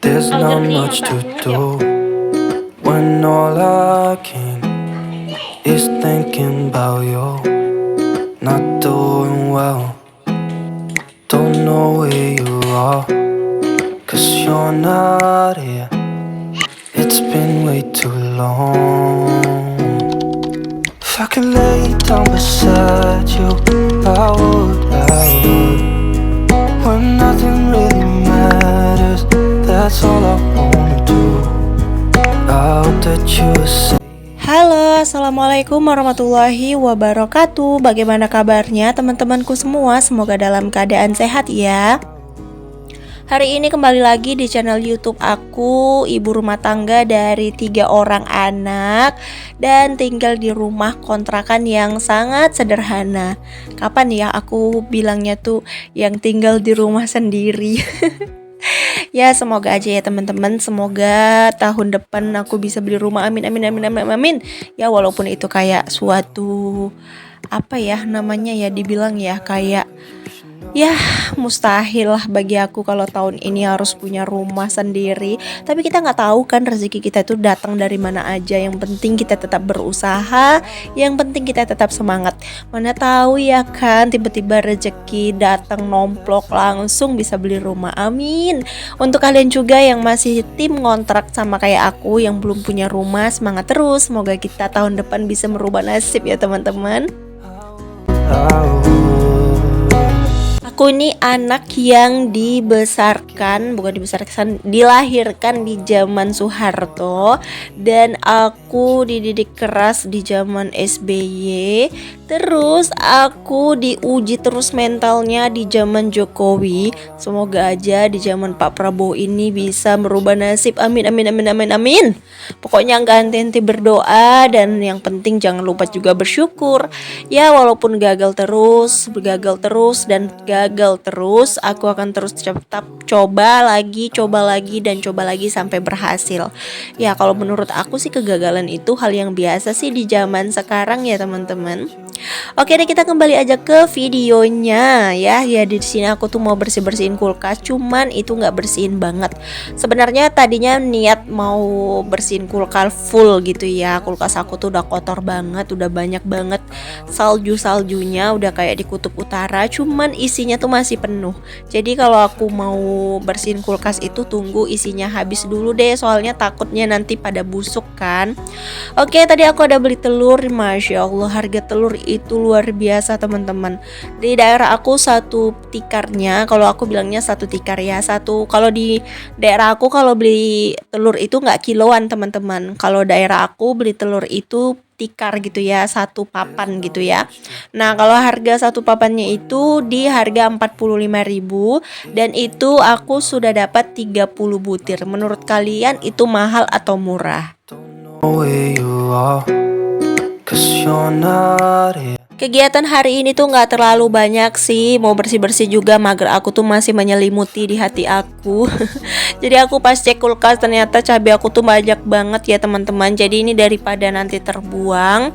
There's not much to do when all I can is thinking about you. Not doing well, don't know where you are, 'cause you're not here. It's been way too long. If I could lay down beside you, I would. When nothing really matters, that's all I wanna do. I hope that you say. Halo, assalamualaikum warahmatullahi wabarakatuh. Bagaimana kabarnya teman-temanku semua? Semoga dalam keadaan sehat ya. Hari ini kembali lagi di channel YouTube aku, ibu rumah tangga dari 3 orang anak dan tinggal di rumah kontrakan yang sangat sederhana. Kapan ya aku bilangnya tuh yang tinggal di rumah sendiri. Ya semoga aja ya teman-teman, semoga tahun depan aku bisa beli rumah, amin amin amin amin amin. Ya walaupun itu kayak suatu apa ya namanya ya, dibilang ya kayak ya mustahil lah bagi aku kalau tahun ini harus punya rumah sendiri. Tapi kita nggak tahu kan rezeki kita itu datang dari mana aja. Yang penting kita tetap berusaha, yang penting kita tetap semangat. Mana tahu ya kan tiba-tiba rezeki datang nomplok langsung bisa beli rumah, amin. Untuk kalian juga yang masih tim ngontrak sama kayak aku yang belum punya rumah, semangat terus. Semoga kita tahun depan bisa merubah nasib ya teman-teman. Aku ini anak yang dilahirkan di zaman Soeharto dan aku dididik keras di zaman SBY. Terus aku diuji terus mentalnya di zaman Jokowi. Semoga aja di zaman Pak Prabowo ini bisa merubah nasib. Amin amin amin amin amin. Pokoknya nggak henti-henti berdoa dan yang penting jangan lupa juga bersyukur. Ya walaupun gagal terus, aku akan terus tetap coba lagi sampai berhasil. Ya kalau menurut aku sih kegagalan itu hal yang biasa sih di zaman sekarang ya teman-teman. Oke deh, kita kembali aja ke videonya ya. Ya di sini aku tuh mau bersihin kulkas, cuman itu nggak bersihin banget. Sebenarnya tadinya niat mau bersihin kulkas full gitu ya. Kulkas aku tuh udah kotor banget, udah banyak banget saljunya, udah kayak di kutub utara. Cuman isinya tuh masih penuh. Jadi kalau aku mau bersihin kulkas itu tunggu isinya habis dulu deh, soalnya takutnya nanti pada busuk kan. Oke, tadi aku ada beli telur, masya Allah harga telur itu luar biasa teman-teman. Di daerah aku satu tikarnya, kalau aku bilangnya satu tikar ya, kalau di daerah aku kalau beli telur itu nggak kiloan teman-teman. Kalau daerah aku beli telur itu tikar gitu ya, satu papan gitu ya. Nah kalau harga satu papannya itu di harga 45.000 dan itu aku sudah dapat 30 butir. Menurut kalian itu mahal atau murah? Kegiatan hari ini tuh gak terlalu banyak sih. Mau bersih-bersih juga mager aku tuh masih menyelimuti di hati aku. Jadi aku pas cek kulkas ternyata cabai aku tuh banyak banget ya teman-teman. Jadi ini daripada nanti terbuang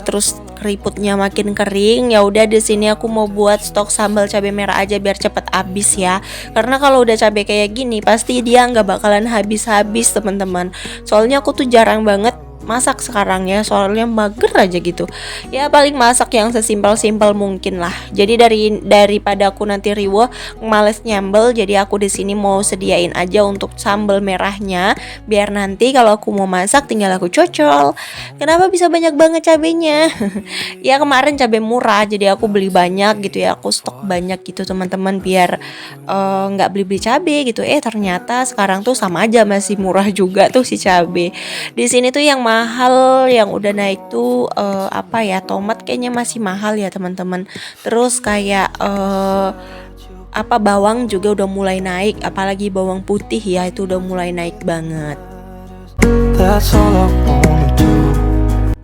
terus keriputnya makin kering, ya udah di sini aku mau buat stok sambal cabai merah aja biar cepet habis ya. Karena kalau udah cabai kayak gini pasti dia nggak bakalan habis-habis teman-teman. Soalnya aku tuh jarang banget masak sekarang ya, soalnya mager aja gitu. Ya paling masak yang sesimpel-simpel mungkin lah. Jadi daripada aku nanti riweh males nyambel, jadi aku di sini mau sediain aja untuk sambal merahnya biar nanti kalau aku mau masak tinggal aku cocol. Kenapa bisa banyak banget cabenya? Ya kemarin cabai murah jadi aku beli banyak gitu ya, aku stok banyak gitu teman-teman biar nggak beli-beli cabai gitu. Ternyata sekarang tuh sama aja masih murah juga tuh si cabai. Di sini tuh yang mahal yang udah naik tuh tomat kayaknya masih mahal ya teman-teman. Terus kayak bawang juga udah mulai naik, apalagi bawang putih ya itu udah mulai naik banget.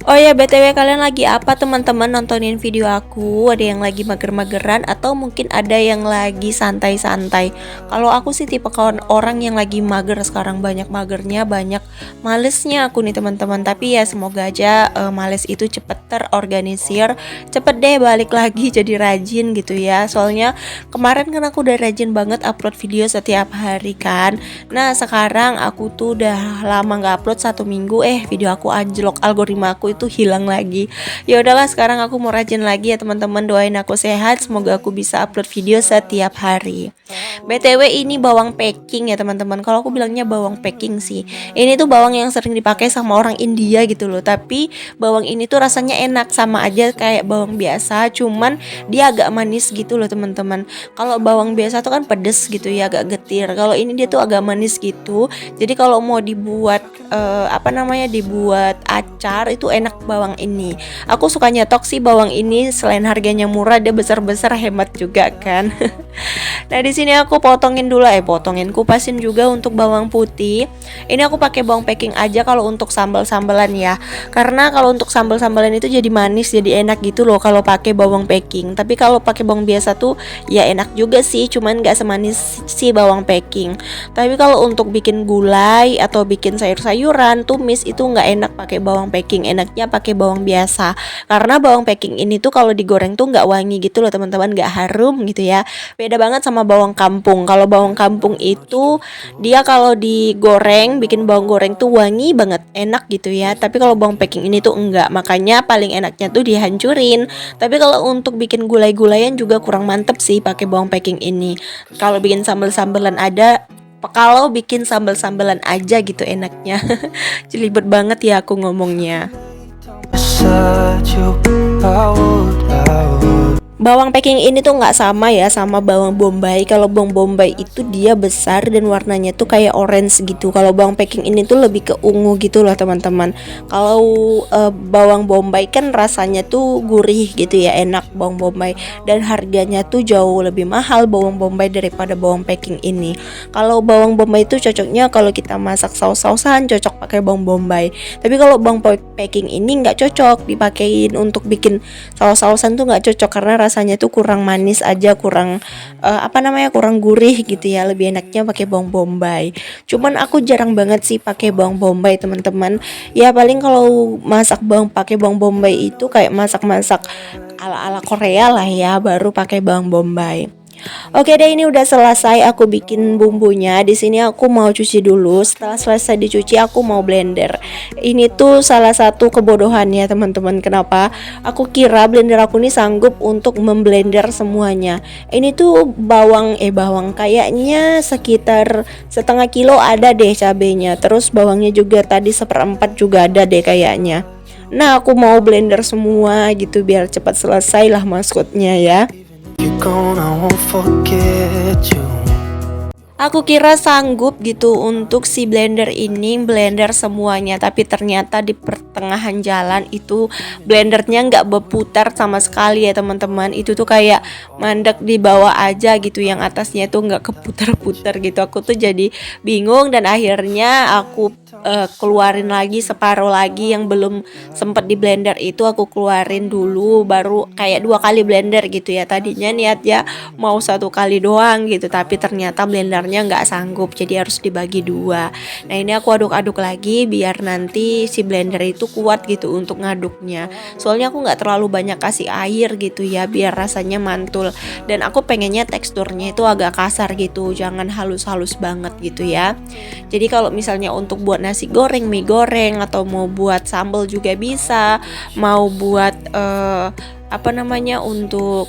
Oh ya, BTW kalian lagi apa teman-teman nontonin video aku? Ada yang lagi mager-mageran atau mungkin ada yang lagi santai-santai? Kalau aku sih tipe kawan orang yang lagi mager sekarang, banyak magernya, banyak malesnya aku nih teman-teman. Tapi ya semoga aja males itu cepet terorganisir, cepet deh balik lagi jadi rajin gitu ya. Soalnya kemarin kan aku udah rajin banget upload video setiap hari kan. Nah sekarang aku tuh udah lama nggak upload 1 minggu, video aku anjlok, algoritma aku itu hilang lagi. Ya udahlah, sekarang aku mau rajin lagi ya teman-teman, doain aku sehat, semoga aku bisa upload video setiap hari. BTW ini bawang packing ya teman-teman. Kalau aku bilangnya bawang packing sih. Ini tuh bawang yang sering dipakai sama orang India gitu loh. Tapi bawang ini tuh rasanya enak, sama aja kayak bawang biasa, cuman dia agak manis gitu loh teman-teman. Kalau bawang biasa tuh kan pedes gitu ya, agak getir. Kalau ini dia tuh agak manis gitu. Jadi kalau mau dibuat dibuat acar itu enak bawang ini. Aku suka nyetok sih bawang ini, selain harganya murah dia besar-besar, hemat juga kan. Nah di sini aku kupasin juga untuk bawang putih. Ini aku pakai bawang packing aja kalau untuk sambal-sambalan ya. Karena kalau untuk sambal-sambalan itu jadi manis, jadi enak gitu loh kalau pakai bawang packing. Tapi kalau pakai bawang biasa tuh ya enak juga sih, cuman nggak semanis si bawang packing. Tapi kalau untuk bikin gulai atau bikin sayur-sayuran, tumis itu nggak enak pakai bawang packing, enaknya pakai bawang biasa. Karena bawang packing ini tuh kalau digoreng tuh nggak wangi gitu loh teman-teman, nggak harum gitu ya. Beda banget sama bawang kampung. Kalau bawang kampung itu dia kalau digoreng, bikin bawang goreng tuh wangi banget, enak gitu ya. Tapi kalau bawang packing ini tuh enggak, makanya paling enaknya tuh dihancurin. Tapi kalau untuk bikin gulai-gulayan juga kurang mantep sih pakai bawang packing ini. Kalau bikin sambal-sambalan aja gitu enaknya. Jelibet banget ya aku ngomongnya. Beside you, I would. Bawang packing ini tuh nggak sama ya sama bawang bombay. Kalau bawang bombay itu dia besar dan warnanya tuh kayak orange gitu. Kalau bawang packing ini tuh lebih ke ungu gitu loh teman-teman. Kalau bawang bombay kan rasanya tuh gurih gitu ya, enak bawang bombay. Dan harganya tuh jauh lebih mahal bawang bombay daripada bawang packing ini. Kalau bawang bombay itu cocoknya kalau kita masak saus-sausan, cocok pakai bawang bombay. Tapi kalau bawang packing ini nggak cocok dipakein untuk bikin saus-sausan tuh nggak cocok, karena rasanya tuh kurang manis aja, kurang kurang gurih gitu ya. Lebih enaknya pakai bawang bombay. Cuman aku jarang banget sih pakai bawang bombay teman-teman. Ya paling kalau masak pakai bawang bombay itu kayak masak-masak ala-ala Korea lah ya, baru pakai bawang bombay. Oke deh, ini udah selesai aku bikin bumbunya. Di sini aku mau cuci dulu. Setelah selesai dicuci aku mau blender. Ini tuh salah satu kebodohannya teman-teman. Kenapa? Aku kira blender aku ini sanggup untuk memblender semuanya. Ini tuh bawang kayaknya sekitar setengah kilo ada deh cabenya. Terus bawangnya juga tadi 1/4 juga ada deh kayaknya. Nah aku mau blender semua gitu biar cepat selesai lah maksudnya ya. You're gone, I won't forget you. Aku kira sanggup gitu untuk si blender ini blender semuanya, tapi ternyata di pertengahan jalan itu blendernya nggak berputar sama sekali ya teman-teman. Itu tuh kayak mandek di bawah aja gitu, yang atasnya tuh nggak keputar-putar gitu. Aku tuh jadi bingung dan akhirnya aku keluarin lagi separuh lagi yang belum sempet di blender itu aku keluarin dulu, baru kayak 2 kali blender gitu ya. Tadinya niat ya mau 1 kali doang gitu, tapi ternyata blendernya nggak sanggup, jadi harus dibagi 2. Nah ini aku aduk-aduk lagi biar nanti si blender itu kuat gitu untuk ngaduknya. Soalnya aku nggak terlalu banyak kasih air gitu ya biar rasanya mantul, dan aku pengennya teksturnya itu agak kasar gitu, jangan halus-halus banget gitu ya. Jadi kalau misalnya untuk buat nasi goreng, mie goreng, atau mau buat sambal juga bisa, mau buat untuk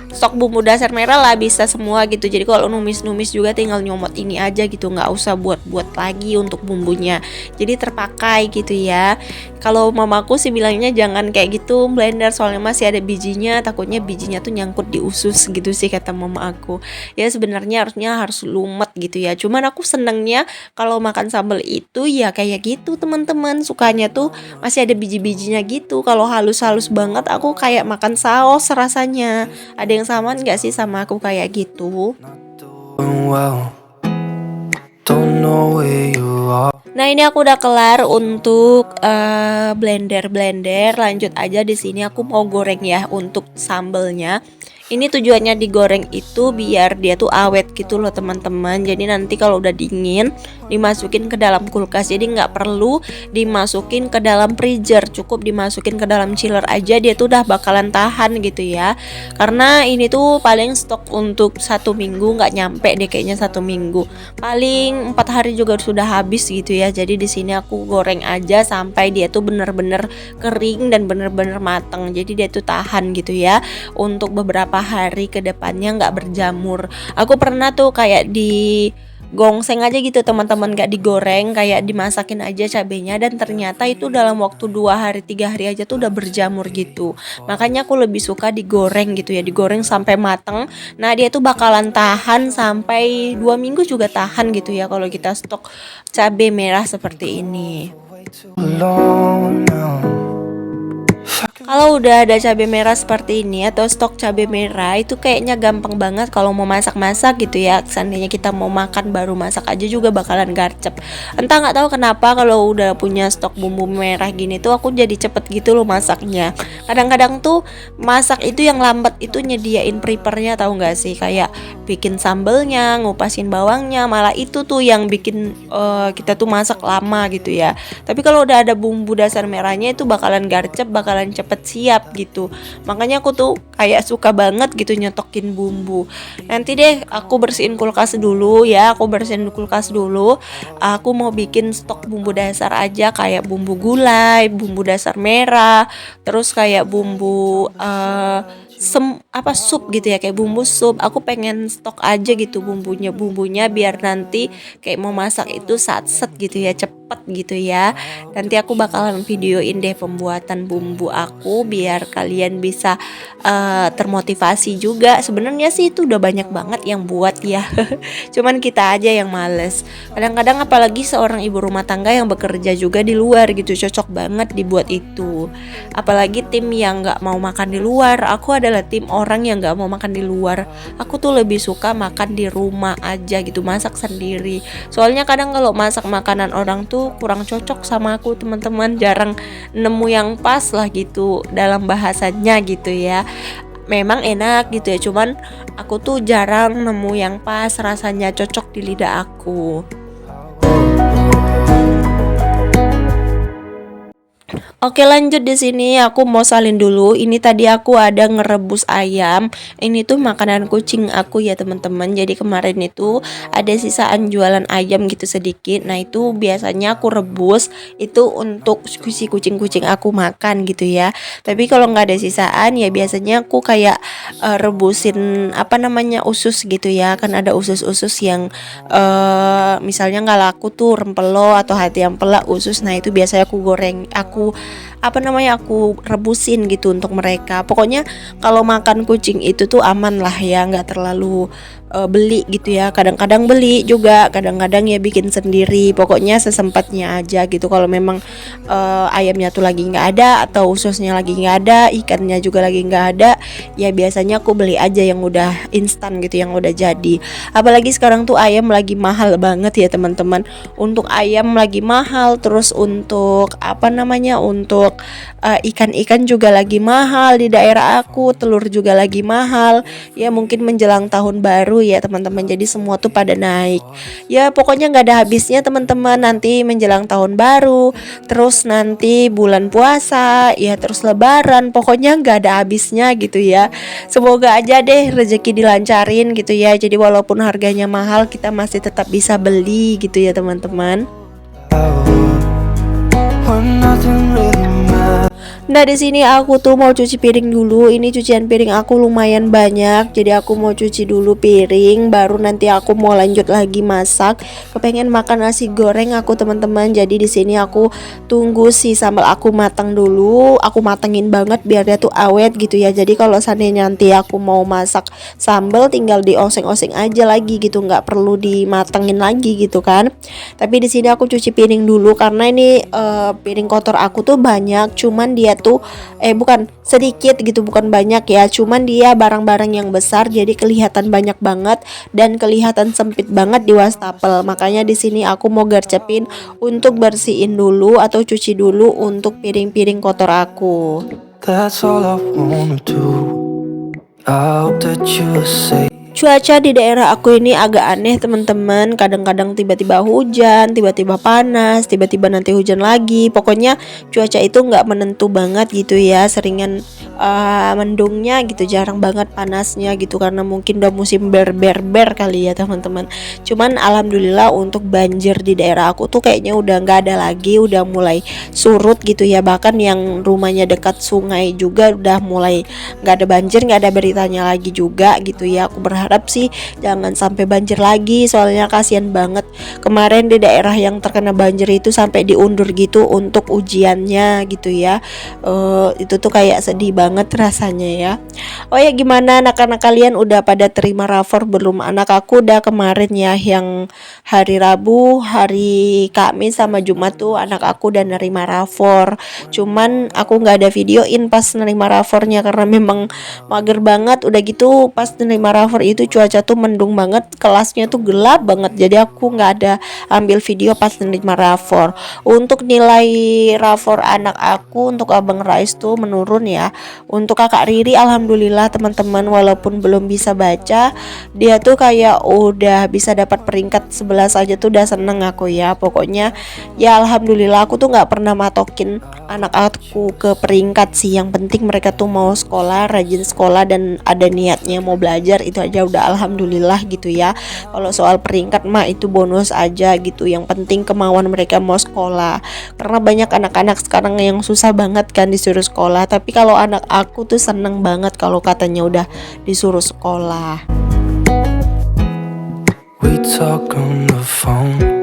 stok bumbu dasar merah lah, bisa semua gitu. Jadi kalau numis-numis juga tinggal nyomot ini aja gitu, nggak usah buat-buat lagi untuk bumbunya, jadi terpakai gitu ya. Kalau mamaku sih bilangnya jangan kayak gitu blender, soalnya masih ada bijinya, takutnya bijinya tuh nyangkut di usus gitu sih kata mama aku. Ya sebenarnya harus lumet gitu ya, cuman aku senengnya kalau makan sambal itu ya kayak gitu teman-teman, sukanya tuh masih ada biji-bijinya gitu. Kalau halus-halus banget aku kayak makan saus rasanya. Ada yang sama nggak sih sama aku kayak gitu? Doing well. Don't know where you are. Nah, ini aku udah kelar untuk blender. Lanjut aja di sini aku mau goreng ya untuk sambelnya. Ini tujuannya digoreng itu biar dia tuh awet gitu loh teman-teman. Jadi nanti kalau udah dingin dimasukin ke dalam kulkas. Jadi nggak perlu dimasukin ke dalam freezer, cukup dimasukin ke dalam chiller aja, dia tuh udah bakalan tahan gitu ya. Karena ini tuh paling stok untuk 1 minggu, nggak nyampe deh kayaknya 1 minggu. Paling 4 hari juga sudah habis gitu ya. Jadi di sini aku goreng aja sampai dia tuh bener-bener kering dan bener-bener mateng. Jadi dia tuh tahan gitu ya untuk beberapa hari ke depannya, nggak berjamur. Aku pernah tuh kayak di gongseng aja gitu teman-teman, gak digoreng, kayak dimasakin aja cabenya, dan ternyata itu dalam waktu 2 hari 3 hari aja tuh udah berjamur gitu. Makanya aku lebih suka digoreng gitu ya, digoreng sampai mateng. Nah dia tuh bakalan tahan sampai 2 minggu juga tahan gitu ya kalau kita stok cabai merah seperti ini. Alone now. Kalau udah ada cabai merah seperti ini atau stok cabai merah, itu kayaknya gampang banget kalau mau masak-masak gitu ya. Seandainya kita mau makan baru masak aja juga bakalan garcep. Entah nggak tahu kenapa kalau udah punya stok bumbu merah gini tuh aku jadi cepet gitu loh masaknya. Kadang-kadang tuh masak itu yang lambat itu nyediain preppernya, tahu nggak sih? Kayak bikin sambelnya, ngupasin bawangnya, malah itu tuh yang bikin kita tuh masak lama gitu ya. Tapi kalau udah ada bumbu dasar merahnya itu bakalan garcep, bakalan cepet siap gitu. Makanya aku tuh kayak suka banget gitu nyotokin bumbu. Nanti deh aku bersihin kulkas dulu ya, aku bersihin kulkas dulu. Aku mau bikin stok bumbu dasar aja, kayak bumbu gulai, bumbu dasar merah, terus kayak bumbu sup gitu ya, kayak bumbu sup. Aku pengen stok aja gitu bumbunya biar nanti kayak mau masak itu set gitu ya, cepet gitu ya. Nanti aku bakalan videoin deh pembuatan bumbu aku biar kalian bisa termotivasi juga. Sebenarnya sih itu udah banyak banget yang buat ya. Cuman kita aja yang males. Kadang-kadang apalagi seorang ibu rumah tangga yang bekerja juga di luar gitu, cocok banget dibuat itu. Apalagi tim yang nggak mau makan di luar. Aku adalah tim orang yang nggak mau makan di luar. Aku tuh lebih suka makan di rumah aja gitu, masak sendiri. Soalnya kadang kalau masak makanan orang tuh kurang cocok sama aku teman-teman, jarang nemu yang pas lah gitu dalam bahasanya gitu ya. Memang enak gitu ya, cuman aku tuh jarang nemu yang pas rasanya cocok di lidah aku. Oke, lanjut di sini aku mau salin dulu. Ini tadi aku ada ngerebus ayam. Ini tuh makanan kucing aku ya teman-teman. Jadi kemarin itu ada sisaan jualan ayam gitu sedikit. Nah itu biasanya aku rebus itu untuk si kucing-kucing aku makan gitu ya. Tapi kalau nggak ada sisaan ya biasanya aku kayak rebusin usus gitu ya. Kan ada usus-usus yang misalnya nggak laku tuh, rempelo atau hati yang pelak usus. Nah itu biasanya aku goreng, aku rebusin gitu untuk mereka. Pokoknya kalau makan kucing itu tuh aman lah ya, nggak terlalu beli gitu ya. Kadang-kadang beli juga, kadang-kadang ya bikin sendiri. Pokoknya sesempatnya aja gitu. Kalau memang ayamnya tuh lagi nggak ada atau ususnya lagi nggak ada, ikannya juga lagi nggak ada, ya biasanya aku beli aja yang udah instan gitu, yang udah jadi. Apalagi sekarang tuh ayam lagi mahal banget ya teman-teman. Untuk ayam lagi mahal, terus untuk untuk ikan-ikan juga lagi mahal di daerah aku, telur juga lagi mahal. Ya mungkin menjelang tahun baru ya teman-teman, jadi semua tuh pada naik. Ya pokoknya nggak ada habisnya teman-teman. Nanti menjelang tahun baru, terus nanti bulan puasa, ya terus lebaran, pokoknya nggak ada habisnya gitu ya. Semoga aja deh rezeki dilancarin gitu ya. Jadi walaupun harganya mahal, kita masih tetap bisa beli gitu ya teman-teman. When nothing really matters. Nah di sini aku tuh mau cuci piring dulu. Ini cucian piring aku lumayan banyak, jadi aku mau cuci dulu piring, baru nanti aku mau lanjut lagi masak. Kepengen makan nasi goreng aku teman-teman. Jadi di sini aku tunggu si sambal aku matang dulu. Aku matengin banget biar dia tuh awet gitu ya. Jadi kalau seandainya nanti aku mau masak sambal, tinggal dioseng-oseng aja lagi gitu, nggak perlu dimatengin lagi gitu kan. Tapi di sini aku cuci piring dulu karena ini piring kotor aku tuh banyak, cuman dia tuh bukan sedikit gitu, bukan banyak ya, cuman dia barang-barang yang besar jadi kelihatan banyak banget dan kelihatan sempit banget di wastafel. Makanya di sini aku mau gercepin untuk bersihin dulu atau cuci dulu untuk piring-piring kotor aku. That's all I wanna do. I hope that you say. Cuaca di daerah aku ini agak aneh teman-teman. Kadang-kadang tiba-tiba hujan, tiba-tiba panas, tiba-tiba nanti hujan lagi. Pokoknya cuaca itu nggak menentu banget gitu ya. Seringan mendungnya gitu, jarang banget panasnya gitu. Karena mungkin udah musim ber kali ya teman-teman. Cuman alhamdulillah untuk banjir di daerah aku tuh kayaknya udah nggak ada lagi. Udah mulai surut gitu ya. Bahkan yang rumahnya dekat sungai juga udah mulai nggak ada banjir, nggak ada beritanya lagi juga gitu ya. Aku berharap sih jangan sampai banjir lagi, soalnya kasihan banget kemarin di daerah yang terkena banjir itu sampai diundur gitu untuk ujiannya gitu ya. Itu tuh kayak sedih banget rasanya ya. Oh ya, gimana anak-anak kalian udah pada terima rapor belum? Anak aku udah kemarin ya, yang hari Rabu, hari Kamis sama Jumat tuh anak aku udah nerima rapor. Cuman aku nggak ada videoin pas nerima rapornya karena memang mager banget. Udah gitu pas nerima rapor itu cuaca tuh mendung banget, kelasnya tuh gelap banget, jadi aku nggak ada ambil video pas nerima rapor. Untuk nilai rapor anak aku untuk Abang Rais tuh menurun ya. Untuk kakak Riri alhamdulillah teman-teman, walaupun belum bisa baca, dia tuh kayak udah bisa dapat peringkat 11 aja tuh udah seneng aku ya. Pokoknya ya alhamdulillah, aku tuh nggak pernah matokin anak aku ke peringkat sih. Yang penting mereka tuh mau sekolah, rajin sekolah dan ada niatnya mau belajar, itu aja udah alhamdulillah gitu ya. Kalau soal peringkat mah itu bonus aja gitu, yang penting kemauan mereka mau sekolah. Karena banyak anak-anak sekarang yang susah banget kan disuruh sekolah, tapi kalau anak aku tuh seneng banget kalau katanya udah disuruh sekolah. We talk on the phone.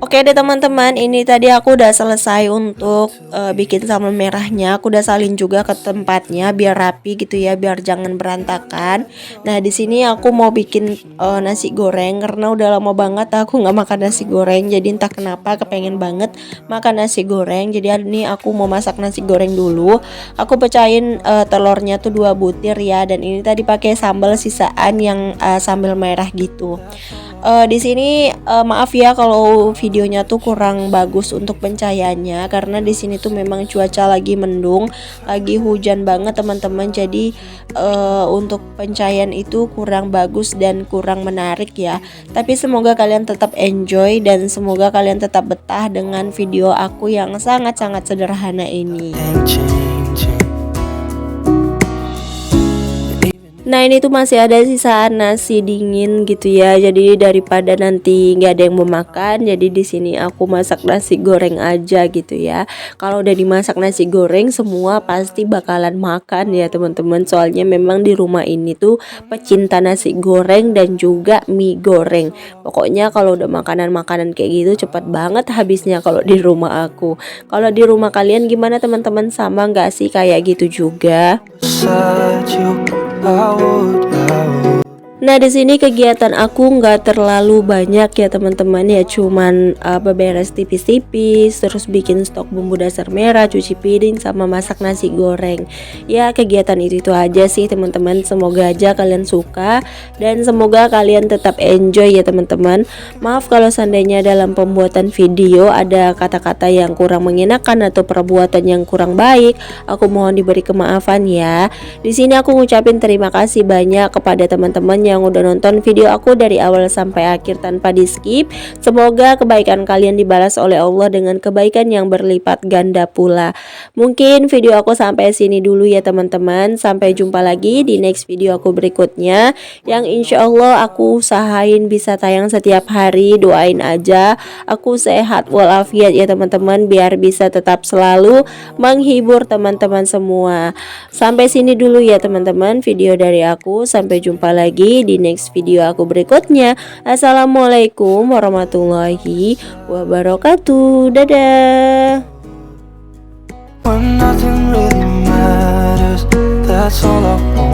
Oke deh teman-teman, ini tadi aku udah selesai untuk bikin sambal merahnya. Aku udah salin juga ke tempatnya biar rapi gitu ya, biar jangan berantakan. Nah di sini aku mau bikin nasi goreng karena udah lama banget aku nggak makan nasi goreng. Jadi entah kenapa kepengen banget makan nasi goreng. Jadi ini aku mau masak nasi goreng dulu. Aku pecahin telurnya tuh 2 butir ya. Dan ini tadi pakai sambal sisaan yang sambal merah gitu. Di sini maaf ya kalau videonya tuh kurang bagus untuk pencahayaannya karena di sini tuh memang cuaca lagi mendung, lagi hujan banget teman-teman. Jadi untuk pencahayaan itu kurang bagus dan kurang menarik ya. Tapi semoga kalian tetap enjoy dan semoga kalian tetap betah dengan video aku yang sangat-sangat sederhana ini. Nah ini tuh masih ada sisaan nasi dingin gitu ya. Jadi daripada nanti nggak ada yang mau makan, jadi di sini aku masak nasi goreng aja gitu ya. Kalau udah dimasak nasi goreng semua pasti bakalan makan ya teman-teman. Soalnya memang di rumah ini tuh pecinta nasi goreng dan juga mie goreng. Pokoknya kalau udah makanan-makanan kayak gitu cepat banget habisnya kalau di rumah aku. Kalau di rumah kalian gimana teman-teman, sama nggak sih kayak gitu juga? Nah di sini kegiatan aku nggak terlalu banyak ya teman-teman ya, cuman beberes tipis-tipis, terus bikin stok bumbu dasar merah, cuci piring, sama masak nasi goreng. Ya kegiatan itu aja sih teman-teman. Semoga aja kalian suka dan semoga kalian tetap enjoy ya teman-teman. Maaf kalau seandainya dalam pembuatan video ada kata-kata yang kurang mengenakan atau perbuatan yang kurang baik, aku mohon diberi kemaafan ya. Di sini aku ngucapin terima kasih banyak kepada teman-teman yang udah nonton video aku dari awal sampai akhir tanpa di skip. Semoga kebaikan kalian dibalas oleh Allah dengan kebaikan yang berlipat ganda pula. Mungkin video aku sampai sini dulu ya teman-teman. Sampai jumpa lagi di next video aku berikutnya, yang insya Allah aku usahain bisa tayang setiap hari. Doain aja aku sehat walafiat ya teman-teman, biar bisa tetap selalu menghibur teman-teman semua. Sampai sini dulu ya teman-teman video dari aku. Sampai jumpa lagi di next video aku berikutnya. Assalamualaikum warahmatullahi wabarakatuh. Dadah. When nothing really matters, that's all I want.